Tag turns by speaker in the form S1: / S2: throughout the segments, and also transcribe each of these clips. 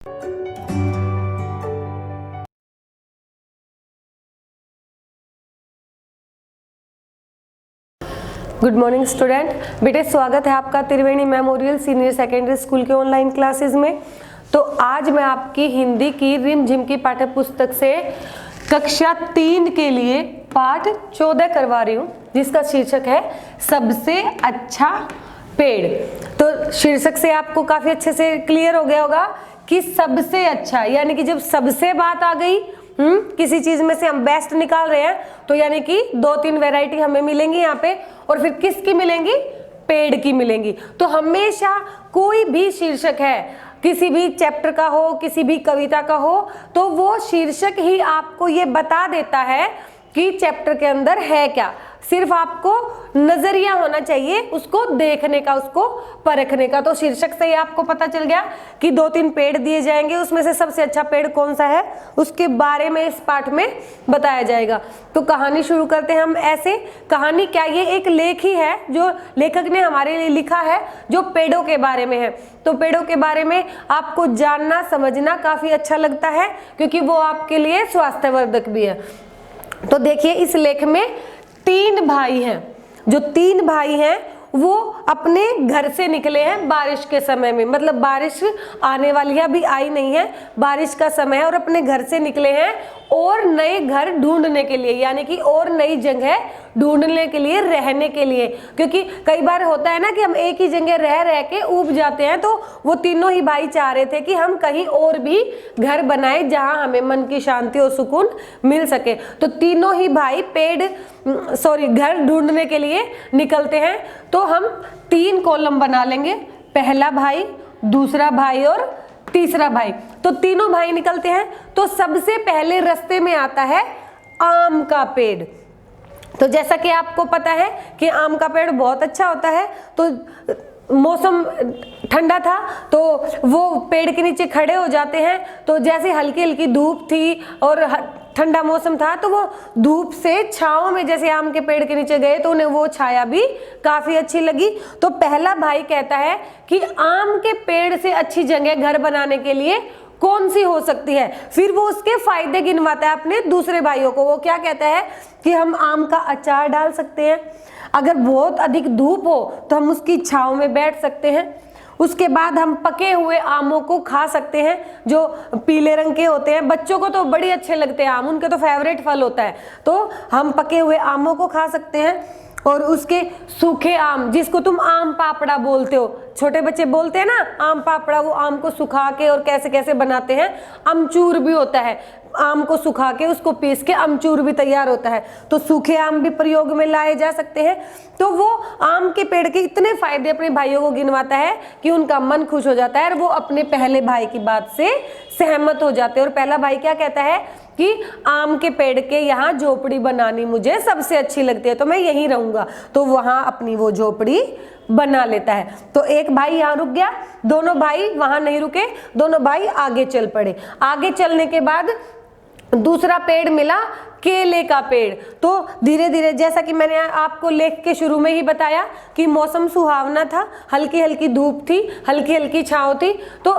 S1: Good morning student. बेटे स्वागत है आपका त्रिवेणी मेमोरियल सीनियर सेकेंडरी स्कूल के ऑनलाइन क्लासेस में। तो आज मैं आपकी हिंदी की रिमझिम की पाठ्य पुस्तक से कक्षा 3 के लिए पाठ 14 करवा रही हूँ, जिसका शीर्षक है सबसे अच्छा पेड़। तो शीर्षक से आपको काफी अच्छे से क्लियर हो गया होगा कि सबसे अच्छा, यानी कि जब सबसे बात आ गई, किसी चीज में से हम बेस्ट निकाल रहे हैं, तो यानी कि 2-3 वैरायटी हमें मिलेंगी यहाँ पे, और फिर किसकी मिलेंगी? पेड़ की मिलेंगी। तो हमेशा कोई भी शीर्षक है, किसी भी चैप्टर का हो, किसी भी कविता का हो, तो वो शीर्षक ही आपको ये बता देता है कि चैप्टर के अंदर है क्या। सिर्फ आपको नजरिया होना चाहिए उसको देखने का, उसको परखने का। तो शीर्षक से ही आपको पता चल गया कि 2-3 पेड़ दिए जाएंगे, उसमें से सबसे अच्छा पेड़ कौन सा है उसके बारे में इस पाठ में बताया जाएगा। तो कहानी शुरू करते हैं हम ऐसे। कहानी क्या, ये एक लेख ही है जो लेखक ने हमारे लिए लिखा है, जो पेड़ों के बारे में है। तो पेड़ों के बारे में आपको जानना समझना काफी अच्छा लगता है, क्योंकि वो आपके लिए स्वास्थ्यवर्धक भी है। तो देखिए, इस लेख में 3 भाई हैं। जो 3 भाई हैं वो अपने घर से निकले हैं बारिश के समय में, मतलब बारिश आने वाली है, अभी आई नहीं है, बारिश का समय है, और अपने घर से निकले हैं और नए घर ढूंढने के लिए, यानी कि और नई जगह ढूंढने के लिए, रहने के लिए। क्योंकि कई बार होता है ना कि हम एक ही जगह रह रह के ऊब जाते हैं, तो वो तीनों ही भाई चाह रहे थे कि हम कहीं और भी घर बनाए जहां हमें मन की शांति और सुकून मिल सके। तो तीनों ही भाई घर ढूंढने के लिए निकलते हैं। तो हम 3 कॉलम बना लेंगे, पहला भाई, दूसरा भाई और तीसरा भाई। तो तीनों भाई निकलते हैं। तो सबसे पहले रास्ते में आता है आम का पेड़। तो जैसा कि आपको पता है कि आम का पेड़ बहुत अच्छा होता है। तो मौसम ठंडा था, तो वो पेड़ के नीचे खड़े हो जाते हैं। तो जैसे हल्की हल्की धूप थी और ठंडा मौसम था, तो वो धूप से छांव में जैसे आम के पेड़ के नीचे गए, तो उन्हें वो छाया भी काफी अच्छी लगी। तो पहला भाई कहता है कि आम के पेड़ से अच्छी जगह घर बनाने के लिए कौन सी हो सकती है। फिर वो उसके फायदे गिनवाता है अपने दूसरे भाइयों को। वो क्या कहता है कि हम आम का अचार डाल सकते हैं, अगर बहुत अधिक धूप हो तो हम उसकी छांव में बैठ सकते हैं, उसके बाद हम पके हुए आमों को खा सकते हैं जो पीले रंग के होते हैं। बच्चों को तो बड़े अच्छे लगते हैं आम, उनके तो फेवरेट फल होता है। तो हम पके हुए आमों को खा सकते हैं, और उसके सूखे आम, जिसको तुम आम पापड़ा बोलते हो, छोटे बच्चे बोलते हैं ना आम पापड़ा, वो आम को सुखा के और कैसे कैसे बनाते हैं। अमचूर भी होता है, आम को सुखा के उसको पीस के अमचूर भी तैयार होता है। तो सूखे आम भी प्रयोग में लाए जा सकते हैं। तो वो आम के पेड़ के इतने फायदे अपने भाइयों को गिनवाता है कि उनका मन खुश हो जाता है, और वो अपने पहले भाई की बात से सहमत हो जाते हैं। और पहला भाई क्या कहता है कि आम के पेड़ के यहाँ झोपड़ी बनानी मुझे सबसे अच्छी लगती है, तो मैं यहीं रहूंगा। तो वहां अपनी वो झोपड़ी बना लेता है। तो एक भाई यहाँ रुक गया, दोनों भाई वहां नहीं रुके, दोनों भाई आगे चल पड़े। आगे चलने के बाद दूसरा पेड़ मिला, केले का पेड़। तो धीरे धीरे, जैसा कि मैंने आपको लेख के शुरू में ही बताया कि मौसम सुहावना था, हल्की हल्की धूप थी, हल्की हल्की छांव थी। तो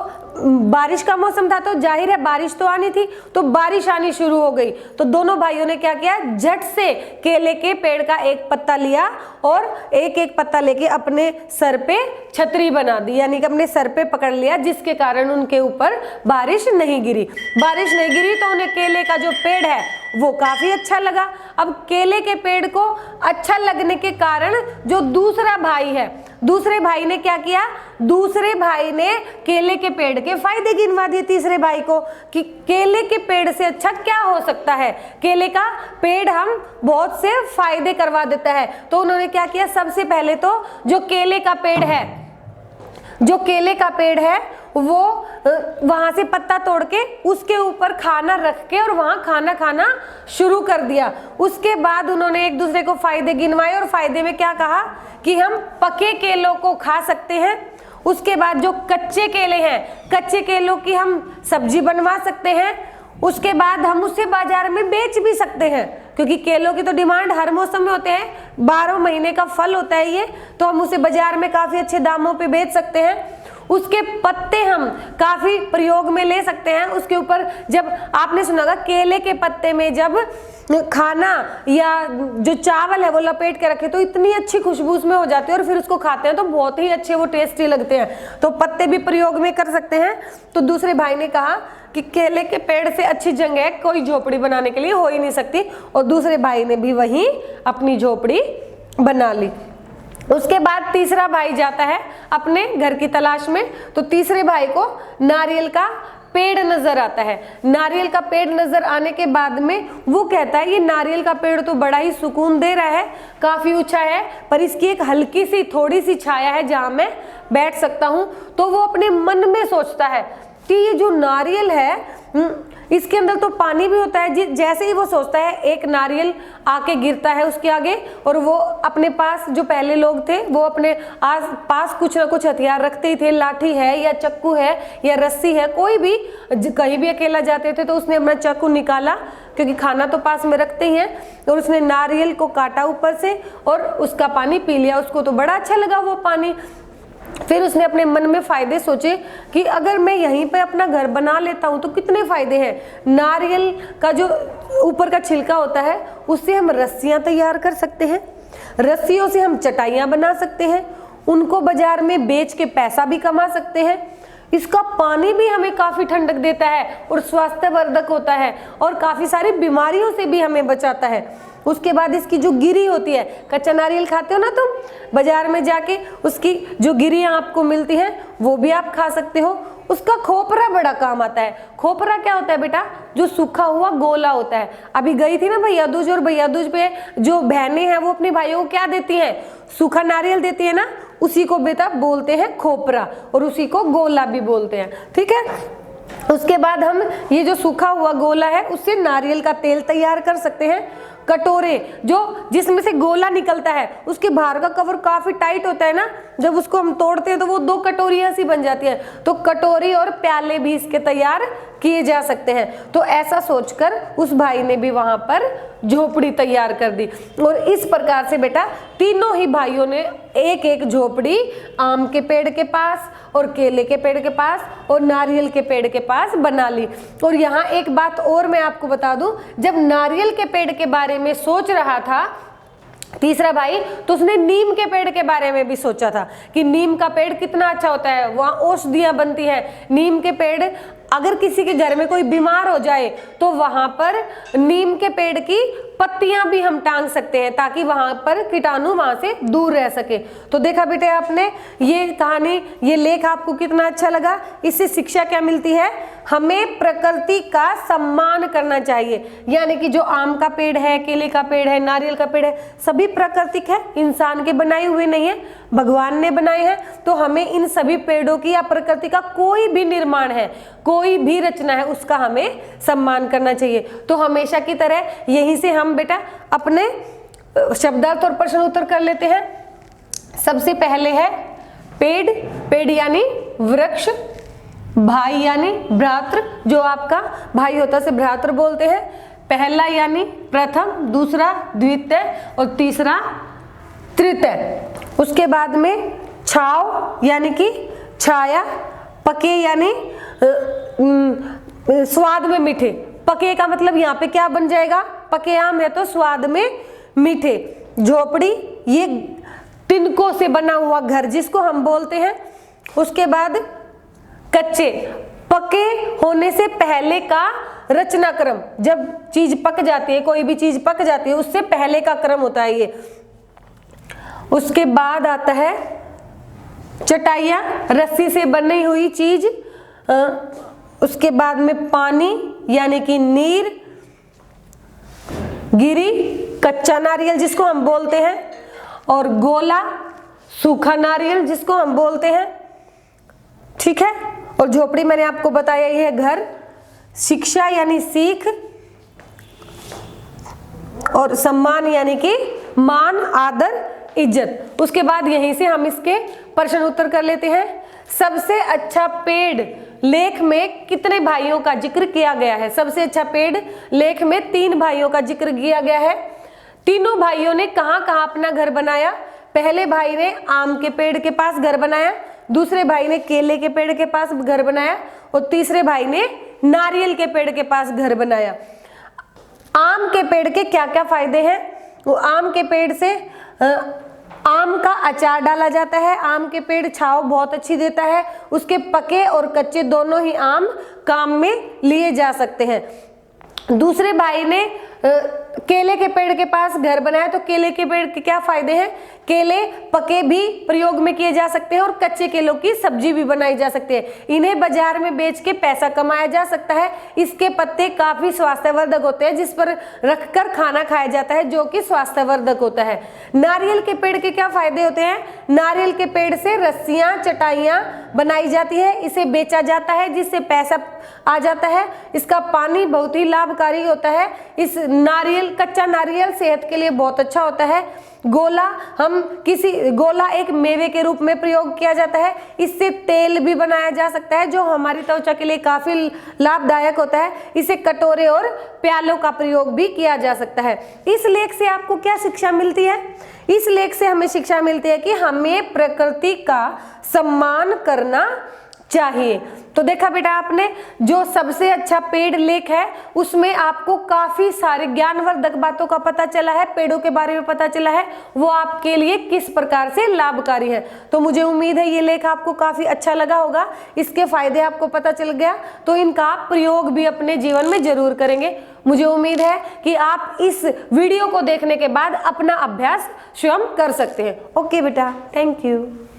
S1: बारिश का मौसम था, तो जाहिर है बारिश तो आनी थी। तो बारिश आनी शुरू हो गई। तो दोनों भाइयों ने क्या किया, झट से केले के पेड़ का एक पत्ता लिया और एक एक पत्ता लेके अपने सर पे छतरी बना दी, यानी कि अपने सर पे पकड़ लिया, जिसके कारण उनके ऊपर बारिश नहीं गिरी। बारिश नहीं गिरी तो उन्हें केले का जो पेड़ है वो काफी अच्छा लगा। अब केले के पेड़ को अच्छा लगने के कारण जो दूसरा भाई है, दूसरे भाई ने क्या किया, दूसरे भाई ने केले के पेड़ के फायदे गिनवा दिए तीसरे भाई को कि केले के पेड़ से अच्छा क्या हो सकता है, केले का पेड़ हम बहुत से फायदे करवा देता है। तो उन्होंने क्या किया, सबसे पहले तो जो केले का पेड़ है वो वहां से पत्ता तोड़ के उसके ऊपर खाना रख के और वहां खाना खाना शुरू कर दिया। उसके बाद उन्होंने एक दूसरे को फायदे गिनवाए और फायदे में क्या कहा कि हम पके केलों को खा सकते हैं। उसके बाद जो कच्चे केले हैं, कच्चे केलों की हम सब्जी बनवा सकते हैं। उसके बाद हम उसे बाजार में बेच भी सकते हैं, क्योंकि केलों की तो डिमांड हर मौसम में होते हैं, 12 महीने का फल होता है ये, तो हम उसे बाजार में काफी अच्छे दामों पे बेच सकते हैं। उसके पत्ते हम काफी प्रयोग में ले सकते हैं। उसके ऊपर जब आपने सुना होगा केले के पत्ते में जब खाना या जो चावल है वो लपेट के रखे तो इतनी अच्छी खुशबू उसमें हो जाती है और फिर उसको खाते हैं तो बहुत ही अच्छे वो टेस्टी लगते हैं। तो पत्ते भी प्रयोग में कर सकते हैं। तो दूसरे भाई ने कहा कि केले के पेड़ से अच्छी जगह कोई झोपड़ी बनाने के लिए हो ही नहीं सकती, और दूसरे भाई ने भी वहीं अपनी झोपड़ी बना ली। उसके बाद तीसरा भाई जाता है अपने घर की तलाश में। तो तीसरे भाई को नारियल का पेड़ नजर आता है। नारियल का पेड़ नजर आने के बाद में वो कहता है ये नारियल का पेड़ तो बड़ा ही सुकून दे रहा है, काफी ऊंचा है, पर इसकी एक हल्की सी थोड़ी सी छाया है जहां मैं बैठ सकता हूं। तो वो अपने मन में सोचता है कि ये जो नारियल है इसके अंदर तो पानी भी होता है। जैसे ही वो सोचता है एक नारियल आके गिरता है उसके आगे, और वो अपने पास जो पहले लोग थे वो अपने आस पास कुछ ना कुछ हथियार रखते ही थे, लाठी है या चक्कू है या रस्सी है, कोई भी कहीं भी अकेला जाते थे तो उसने अपना चाकू निकाला क्योंकि खाना तो पास में रखते ही हैं, और उसने नारियल को काटा ऊपर से और उसका पानी पी लिया। उसको तो बड़ा अच्छा लगा वो पानी। फिर उसने अपने मन में फायदे सोचे कि अगर मैं यहीं पे अपना घर बना लेता हूँ तो कितने फायदे हैं। नारियल का जो ऊपर का छिलका होता है उससे हम रस्सियां तैयार कर सकते हैं, रस्सियों से हम चटाइयाँ बना सकते हैं, उनको बाजार में बेच के पैसा भी कमा सकते हैं। इसका पानी भी हमें काफी ठंडक देता है और स्वास्थ्यवर्धक होता है और काफी सारी बीमारियों से भी हमें बचाता है। उसके बाद इसकी जो गिरी होती है, कच्चा नारियल खाते हो ना तुम बाजार में जाके, उसकी जो गिरियां आपको मिलती हैं वो भी आप खा सकते हो। उसका खोपरा बड़ा काम आता है। खोपरा क्या होता है बेटा? जो सूखा हुआ गोला होता है। अभी गई थी ना भैया दूज, और भैया दूज पे जो बहनें हैं वो अपने भाइयों को क्या देती हैं? सूखा नारियल देती है ना, उसी को बेटा बोलते हैं खोपरा, और उसी को गोला भी बोलते हैं। ठीक है, उसके बाद हम ये जो सूखा हुआ गोला है उससे नारियल का तेल तैयार कर सकते हैं। कटोरे जो जिसमें से गोला निकलता है उसके बाहर का कवर काफी टाइट होता है ना, जब उसको हम तोड़ते हैं तो वो दो कटोरियां सी बन जाती हैं। तो कटोरी और प्याले भी इसके तैयार किए जा सकते हैं। तो ऐसा सोचकर उस भाई ने भी वहां पर झोपड़ी तैयार कर दी, और इस प्रकार से बेटा तीनों ही भाइयों ने एक एक झोपड़ी आम के पेड़ के पास और केले के पेड़ के पास और नारियल के पेड़ के पास बना ली। और यहाँ एक बात और मैं आपको बता दूं, जब नारियल के पेड़ के बारे में सोच रहा था तीसरा भाई, तो उसने नीम के पेड़ के बारे में भी सोचा था कि नीम का पेड़ कितना अच्छा होता है, वहाँ औषधियां बनती हैं। नीम के पेड़ अगर किसी के घर में कोई बीमार हो जाए तो वहां पर नीम के पेड़ की पत्तियां भी हम टांग सकते हैं ताकि वहां पर कीटाणु वहां से दूर रह सके। तो देखा बेटे आपने ये कहानी, ये लेख आपको कितना अच्छा लगा। इससे शिक्षा क्या मिलती है? हमें प्रकृति का सम्मान करना चाहिए। यानी कि जो आम का पेड़ है, केले का पेड़ है, नारियल का पेड़ है, सभी प्राकृतिक है, इंसान के बनाए हुए नहीं है, भगवान ने बनाए हैं। तो हमें इन सभी पेड़ों की या प्रकृति का कोई भी निर्माण है, कोई भी रचना है, उसका हमें सम्मान करना चाहिए। तो हमेशा की तरह यहीं से हम बेटा अपने शब्दार्थ और प्रश्न उत्तर कर लेते हैं। सबसे पहले है पेड़, पेड़ यानी वृक्ष, भाई यानी भ्रातृ, जो आपका भाई होता है उसे भ्रातृ बोलते हैं। पहला यानी प्रथम, दूसरा द्वितीय और तीसरा तृतीय। उसके बाद में छाव यानी कि छाया, पके यानी स्वाद में मीठे। पके का मतलब यहाँ पे क्या बन जाएगा? पके आम है तो स्वाद में मीठे। झोपड़ी ये तिनकों से बना हुआ घर जिसको हम बोलते हैं। उसके बाद कच्चे, पके होने से पहले का रचना क्रम, जब चीज पक जाती है, कोई भी चीज पक जाती है उससे पहले का क्रम होता है ये। उसके बाद आता है चटाइयाँ, रस्सी से बनी हुई चीज। उसके बाद में पानी यानी कि नीर, गिरी कच्चा नारियल जिसको हम बोलते हैं, और गोला सूखा नारियल जिसको हम बोलते हैं। ठीक है, और झोपड़ी मैंने आपको बताया ये है घर। शिक्षा यानी सीख, और सम्मान यानी कि मान, आदर, इज्जत। उसके बाद यहीं से हम इसके प्रश्न उत्तर कर लेते हैं। सबसे अच्छा पेड़ लेख में कितने भाइयों का जिक्र किया गया है? सबसे अच्छा पेड़ लेख में 3 भाइयों का जिक्र किया गया है। तीनों भाइयों ने कहाँ कहाँ अपना घर बनाया? पहले भाई ने आम के पेड़ के पास घर बनाया, दूसरे भाई ने केले के पेड़ के पास घर बनाया और तीसरे भाई ने नारियल के पेड़ के पास घर बनाया। आम के पेड़ के क्या क्या फायदे हैं? वो आम के पेड़ से आम का अचार डाला जाता है। आम के पेड़ छांव बहुत अच्छी देता है। उसके पके और कच्चे दोनों ही आम काम में लिए जा सकते हैं। दूसरे भाई ने केले के पेड़ के पास घर बनाया, तो केले के पेड़ के क्या फायदे हैं? केले पके भी प्रयोग में किए जा सकते हैं और कच्चे केलों की सब्जी भी बनाई जा सकती है। इन्हें बाजार में बेच के पैसा कमाया जा सकता है। इसके पत्ते काफी स्वास्थ्यवर्धक होते हैं, जिस पर रखकर खाना खाया जाता है, जो कि स्वास्थ्यवर्धक होता है। नारियल के पेड़ के क्या फायदे होते हैं? नारियल के पेड़ से रस्सियां, चटाइयां बनाई जाती है। इसे बेचा जाता है, जिससे पैसा आ जाता है। इसका पानी बहुत ही लाभकारी होता है। इस नारियल, कच्चा नारियल सेहत के लिए बहुत अच्छा होता है। गोला एक मेवे के रूप में प्रयोग किया जाता है। इससे तेल भी बनाया जा सकता है, जो हमारी त्वचा के लिए काफी लाभदायक होता है। इसे कटोरे और प्यालों का प्रयोग भी किया जा सकता है। इस लेख से आपको क्या शिक्षा मिलती है? इस लेख से हमें शिक्षा मिलती है कि हमें प्रकृति का सम्मान करना चाहिए। तो देखा बेटा आपने, जो सबसे अच्छा पेड़ लेख है उसमें आपको काफी सारे ज्ञानवर्धक बातों का पता चला है, पेड़ों के बारे में पता चला है, वो आपके लिए किस प्रकार से लाभकारी है। तो मुझे उम्मीद है ये लेख आपको काफी अच्छा लगा होगा, इसके फायदे आपको पता चल गया, तो इनका आप प्रयोग भी अपने जीवन में जरूर करेंगे। मुझे उम्मीद है कि आप इस वीडियो को देखने के बाद अपना अभ्यास स्वयं कर सकते हैं। ओके बेटा, थैंक यू।